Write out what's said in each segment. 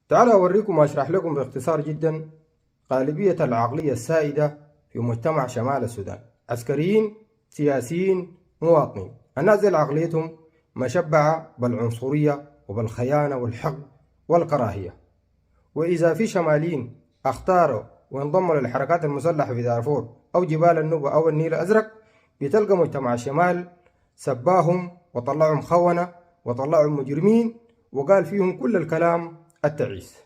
تعالوا أوريكم وأشرح لكم باختصار جدا غالبية العقلية السائدة في مجتمع شمال السودان. عسكريين، سياسيين، مواطنين. الناس دي عقليتهم مشبعة بالعنصرية وبالخيانة والحقد والكراهية. وإذا في شماليين اختاروا وانضموا للحركات المسلحة في دارفور أو جبال النوبة أو النيل الأزرق، بتلقى مجتمع الشمال سباهم وطلعهم خونة وطلعهم مجرمين وقال فيهم كل الكلام التعيس.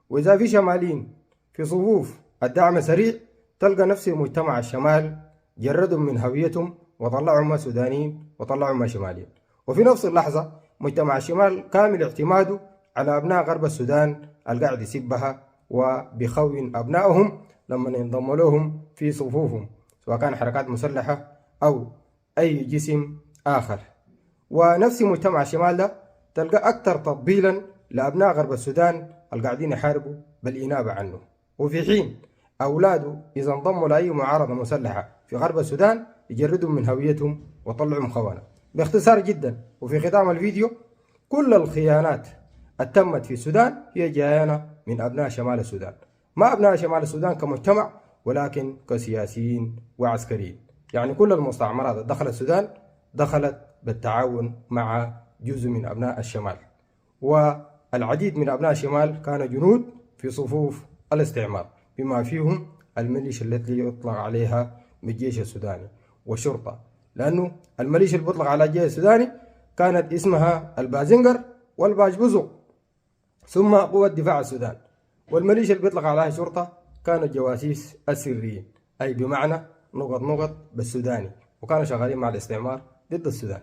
وإذا في شماليين في صفوف الدعم سريع، تلقى نفس مجتمع الشمال جردهم من هويتهم وطلعهم سودانيين وطلعهم شماليين. وفي نفس اللحظة مجتمع الشمال كامل اعتماده على أبناء غرب السودان القاعد يسبها وبيخون أبنائهم لما ينضموا لهم في صفوفهم، سواء كان حركات مسلحة أو أي جسم آخر. ونفس مجتمع الشمال ده تلقى أكثر تطبيلا لأبناء غرب السودان القاعدين يحاربوا بالإنابة عنه، وفي حين أولاده إذا انضموا لأي معارضة مسلحة في غرب السودان يجردهم من هويتهم وطلعهم خونة. باختصار جدا وفي ختام الفيديو، كل الخيانات التمت في السودان هي جاية من أبناء شمال السودان، ما أبناء شمال السودان كمجتمع ولكن كسياسيين وعسكريين. يعني كل المستعمرات اللي دخلت السودان دخلت بالتعاون مع جزء من أبناء الشمال، والعديد من أبناء الشمال كانوا جنود في صفوف الاستعمار، بما فيهم الميليشيا التي يطلق عليها بالجيش السوداني والشرطة، لأنه الميليشيا اللي بيطلق على الجيش السوداني كانت اسمها البازنجر والباجبزق ثم قوة دفاع السودان، والميليشيا اللي بيطلق عليها شرطة كانوا الجواسيس السريين، أي بمعنى نقط بالسوداني، وكانوا شغالين مع الاستعمار ضد السودان.